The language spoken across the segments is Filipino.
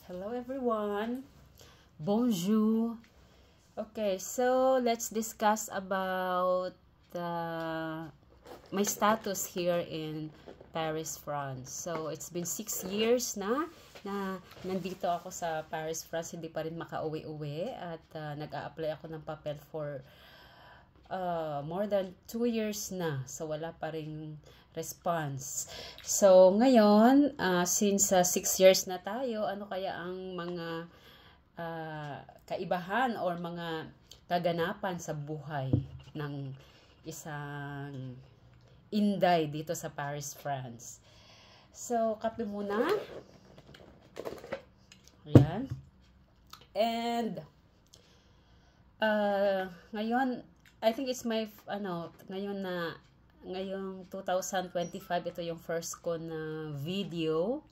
Hello everyone. Bonjour. Okay, so let's discuss about my status here in Paris, France. So it's been 6 years na nandito ako sa Paris, France. Hindi pa rin makauwi-uwi at nag-a-apply ako ng papel for more than 2 years na. So wala pa ring response. So ngayon, since 6 years na tayo, ano kaya ang mga kaibahan or mga kaganapan sa buhay ng isang Inday dito sa Paris, France? So kape muna. Ayan. And ngayon, I think it's my ngayong 2025, ito yung first ko na video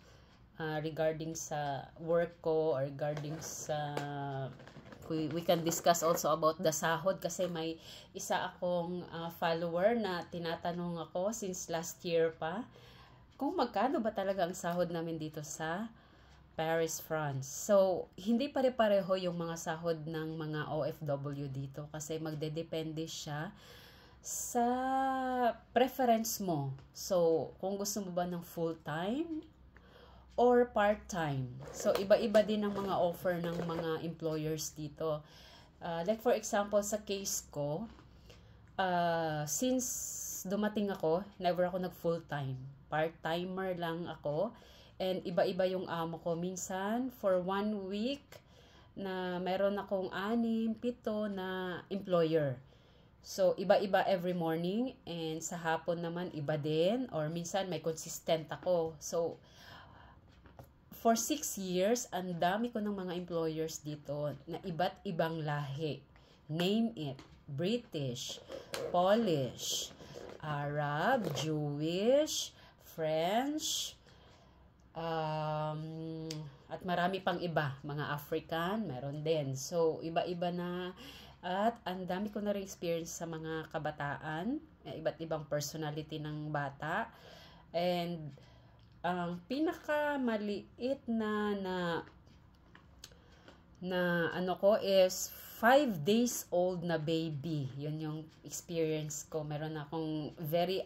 regarding sa work ko, or regarding sa we can discuss also about the sahod, kasi may isa akong follower na tinatanong ako since last year pa kung magkano ba talaga ang sahod namin dito sa Paris, France. So, hindi pare-pareho yung mga sahod ng mga OFW dito kasi magdedepende siya sa preference mo. So, kung gusto mo ba ng full-time or part-time. So, iba-iba din ang mga offer ng mga employers dito. Like for example, sa case ko, since dumating ako, never ako nag-full-time. Part-timer lang ako. And iba-iba yung amo ko. Minsan, for 1 week, na meron akong 6, 7 na employer. So, iba-iba every morning. And sa hapon naman, iba din. Or minsan, may consistent ako. So, for 6 years, ang dami ko ng mga employers dito na iba't ibang lahi. Name it. British, Polish, Arab, Jewish, French, at marami pang iba, mga African, meron din. So, iba-iba na, at ang dami ko na rin experience sa mga kabataan, iba't ibang personality ng bata. And ang pinakamaliit na ano ko is 5 days old na baby. Yun yung experience ko. Meron akong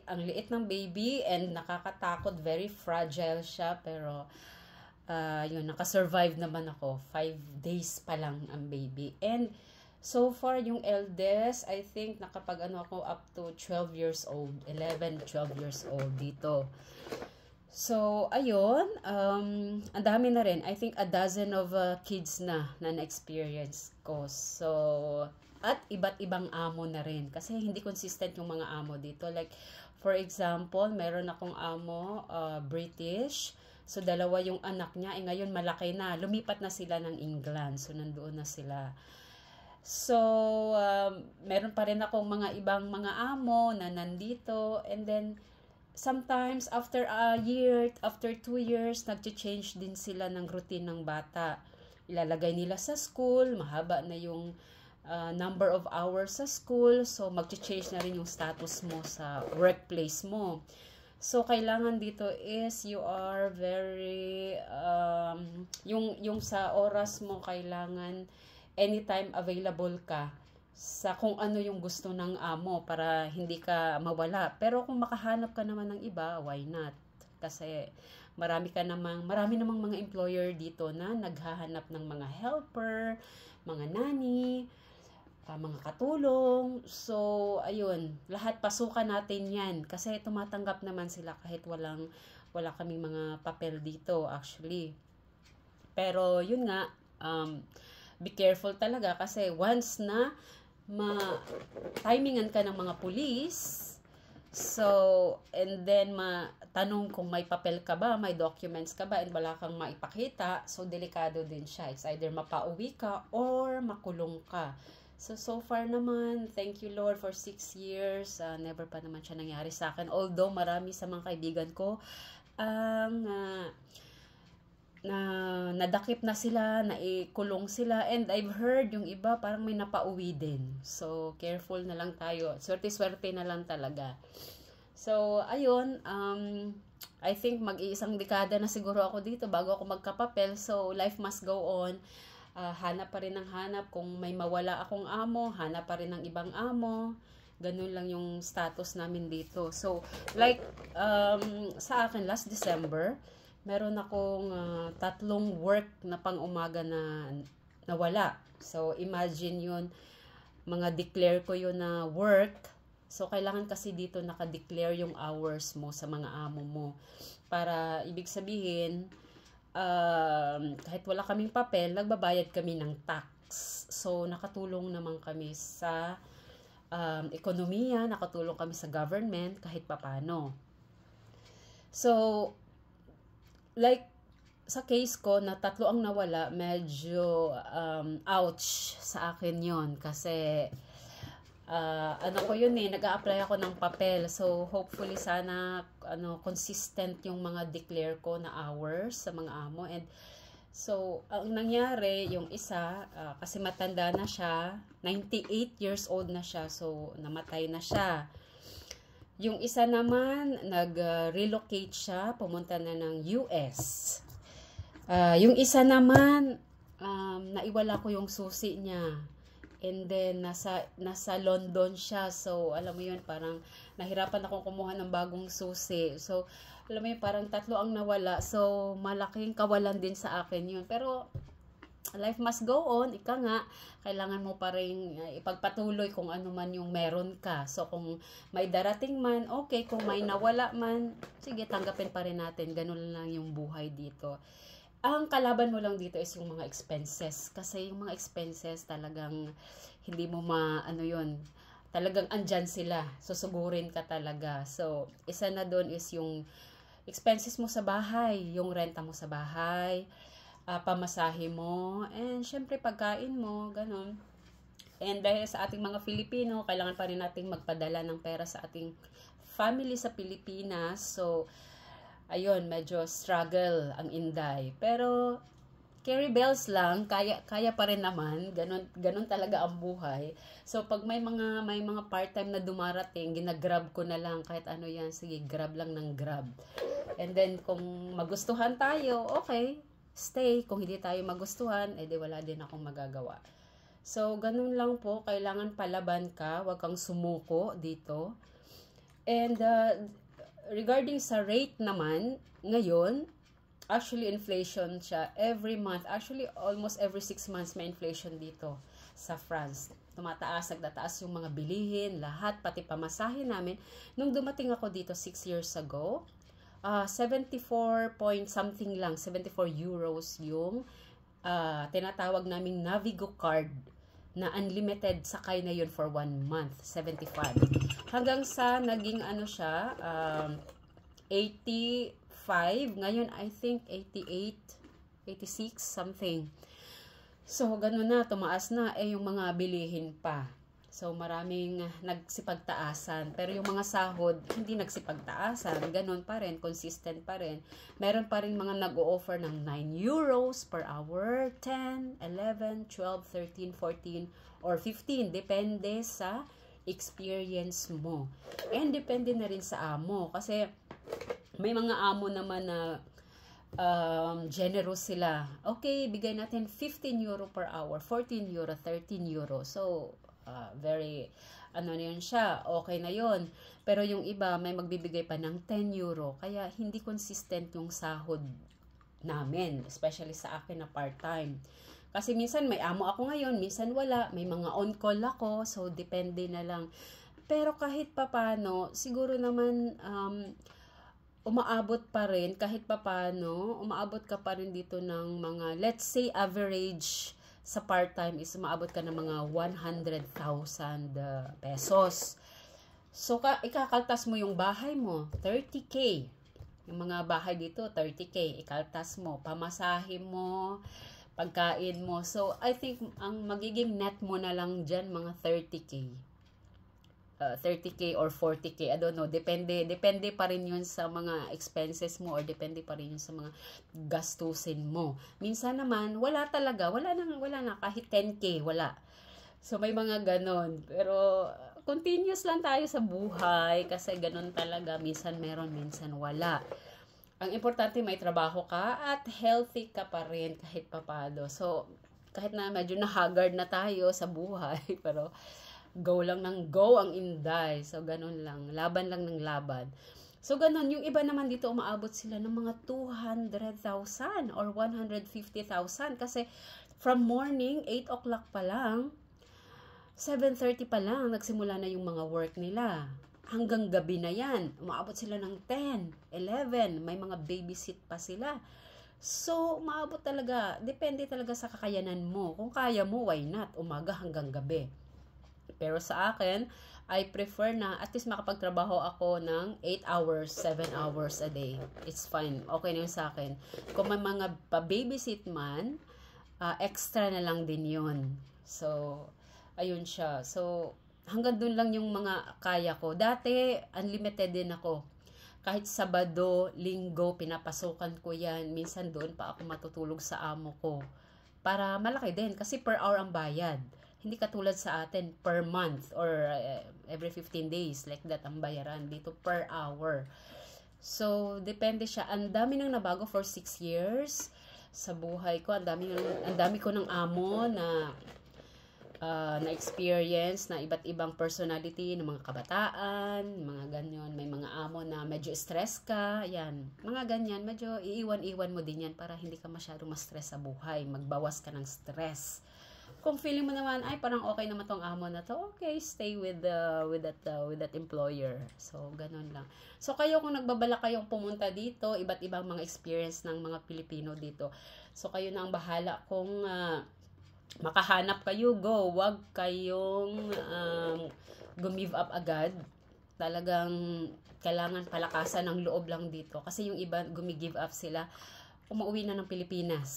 ang liit ng baby, and nakakatakot, very fragile siya, pero yun, nakasurvive naman ako. 5 days pa lang ang baby. And so far, yung eldest, I think ako up to 12 years old, 11, 12 years old dito. So, ayun, ang dami na rin. I think a dozen of kids na na-experience ko. So, at iba't ibang amo na rin. Kasi hindi consistent yung mga amo dito. Like, for example, meron akong amo, British. So, 2 yung anak niya. Ngayon, malaki na. Lumipat na sila ng England. So, nandoon na sila. So, meron pa rin akong mga ibang mga amo na nandito. And then, sometimes, after a year, after 2 years, nag-change din sila ng routine ng bata. Ilalagay nila sa school, mahaba na yung number of hours sa school, so mag-change na rin yung status mo sa workplace mo. So, kailangan dito is you are very, yung sa oras mo, kailangan anytime available ka sa kung ano yung gusto ng amo para hindi ka mawala. Pero kung makahanap ka naman ng iba, why not? Kasi marami namang mga employer dito na naghahanap ng mga helper, mga nanny, mga katulong. So, ayun, lahat pasukan natin yan. Kasi tumatanggap naman sila kahit wala kaming mga papel dito actually. Pero yun nga, be careful talaga kasi once na timingan ka ng mga pulis, so, and then tanong kung may papel ka ba, may documents ka ba, and wala kang maipakita, so delikado din siya. It's either mapauwi ka or makulong ka. So far naman, thank you Lord for 6 years, never pa naman siya nangyari sa akin. Although marami sa mga kaibigan ko ang nadakip na sila, naikulong sila, and I've heard yung iba parang may napauwi din. So, careful na lang tayo. Swerte-swerte na lang talaga. So, ayun, I think mag-iisang dekada na siguro ako dito bago ako magkapapel. So, life must go on. Hanap pa rin ng hanap. Kung may mawala akong amo, hanap pa rin ng ibang amo. Ganun lang yung status namin dito. So, like, sa akin, last December, meron akong 3 work na pang-umaga na nawala. So, imagine yun, mga declare ko yun na work. So, kailangan kasi dito naka-declare yung hours mo sa mga amo mo. Para, ibig sabihin, kahit wala kaming papel, nagbabayad kami ng tax. So, nakatulong naman kami sa ekonomiya, nakatulong kami sa government kahit papano. So, like, sa case ko na 3 ang nawala, medyo ouch sa akin yon kasi ano ko yun nag-a-apply ako ng papel. So, hopefully sana consistent yung mga declare ko na hours sa mga amo. And so, ang nangyari, yung isa, kasi matanda na siya, 98 years old na siya, so namatay na siya. Yung isa naman, nag-relocate siya, pumunta na ng US. Yung isa naman, naiwala ko yung susi niya. And then, nasa London siya. So, alam mo yun, parang nahirapan akong kumuha ng bagong susi. So, alam mo yun, parang 3 ang nawala. So, malaking kawalan din sa akin yun. Pero, life must go on. Ika nga, kailangan mo pa rin ipagpatuloy kung ano man yung meron ka. So, kung may darating man, okay. Kung may nawala man, sige, tanggapin pa rin natin. Ganun lang yung buhay dito. Ang kalaban mo lang dito is yung mga expenses. Kasi yung mga expenses talagang hindi mo talagang andyan sila. Susugurin ka talaga. So, isa na doon is yung expenses mo sa bahay. Yung renta mo sa bahay, pamasahe mo, and syempre pagkain mo, ganun. And dahil sa ating mga Filipino, kailangan pa rin nating magpadala ng pera sa ating family sa Pilipinas. So, ayun, medyo struggle ang Inday. Pero, carry bells lang, kaya pa rin naman. Ganun talaga ang buhay. So, pag may mga part-time na dumarating, ginagrab ko na lang. Kahit ano yan, sige, grab lang ng grab. And then, kung magustuhan tayo, okay, stay. Kung hindi tayo magustuhan, edi wala din akong magagawa. So, ganun lang po. Kailangan palaban ka. Huwag kang sumuko dito. And, regarding sa rate naman, ngayon, actually inflation siya every month. Actually, almost every 6 months may inflation dito sa France. Tumataas, nagtataas yung mga bilihin, lahat, pati pamasahe namin. Nung dumating ako dito 6 years ago, 74 point something lang, 74 euros yung tinatawag naming Navigo card na unlimited sakay na yun for 1 month, 75. Hanggang sa naging siya, 85. Ngayon, I think 88, 86, something. So, ganun na, tumaas na. Yung mga bilihin pa. So, maraming nagsipagtaasan. Pero yung mga sahod, hindi nagsipagtaasan. Ganun pa rin, consistent pa rin. Meron pa rin mga nag-o-offer ng 9 euros per hour, 10, 11, 12, 13, 14, or 15. Depende sa experience mo. And depende na rin sa amo. Kasi may mga amo naman na generous sila. Okay, bigay natin 15 euro per hour, 14 euro, 13 euro. So, very, na yun siya, okay na yun. Pero yung iba, may magbibigay pa ng 10 euro. Kaya, hindi consistent yung sahod namin, especially sa akin na part-time. Kasi minsan may amo ako ngayon, minsan wala, may mga on-call ako, so depende na lang. Pero kahit papano, siguro naman, umaabot pa rin, kahit papano, umaabot ka pa rin dito ng mga, let's say, average sa part-time is umaabot ka ng mga 100,000 pesos. So, ikakaltas mo yung bahay mo, 30K. Yung mga bahay dito, 30K. Ikaltas mo, pamasahe mo, pagkain mo. So, I think, ang magiging net mo na lang dyan, mga 30K. 30K or 40K, I don't know, depende pa rin yun sa mga expenses mo or depende pa rin yun sa mga gastusin mo. Minsan naman, wala na, kahit 10K, wala. So, may mga ganon. Pero, continuous lang tayo sa buhay kasi ganon talaga. Minsan meron, minsan wala. Ang importante may trabaho ka at healthy ka pa rin kahit papado. So, kahit na medyo na-haggard na tayo sa buhay, pero go lang ng go ang Inday. So, ganun lang. Laban lang ng laban. So, ganun. Yung iba naman dito, umaabot sila ng mga 200,000 or 150,000. Kasi, from morning, 8 o'clock pa lang, 7:30 pa lang, nagsimula na yung mga work nila. Hanggang gabi na yan. Umaabot sila ng 10, 11. May mga babysit pa sila. So, umaabot talaga. Depende talaga sa kakayanan mo. Kung kaya mo, why not? Umaga hanggang gabi. Pero sa akin, I prefer na at least makapagtrabaho ako ng 8 hours, 7 hours a day. It's fine. Okay na yun sa akin. Kung may mga pa-babysit man, extra na lang din yun. So, ayun siya. So, hanggang dun lang yung mga kaya ko. Dati, unlimited din ako. Kahit Sabado, Linggo, pinapasukan ko yan. Minsan doon pa ako matutulog sa amo ko. Para malaki din. Kasi per hour ang bayad. Hindi katulad sa atin per month or every 15 days. Like that ang bayaran. Dito per hour. So, depende siya. Ang dami nang nabago for 6 years sa buhay ko. Ang dami ko ng amo na na-experience na iba't ibang personality ng mga kabataan, mga ganyan. May mga amo na medyo stress ka, yan. Mga ganyan, medyo iiwan-iwan mo din yan para hindi ka masyadong ma-stress sa buhay. Magbawas ka ng stress. Kung feeling mo naman, ay parang okay naman tong amo na to, okay, stay with that employer. So, ganun lang. So, kayo kung nagbabala kayong pumunta dito, iba't ibang mga experience ng mga Pilipino dito. So, kayo na ang bahala kung makahanap kayo, go. Wag kayong gumive up agad. Talagang kailangan palakasan ng loob lang dito. Kasi yung iba, gumigive up sila, umuwi na ng Pilipinas.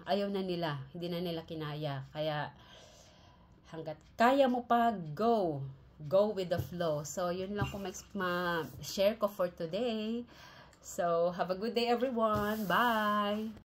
Ayaw na nila. Hindi na nila kinaya. Kaya, hanggat kaya mo pa, go. Go with the flow. So, yun lang kung ma-share ko for today. So, have a good day everyone. Bye!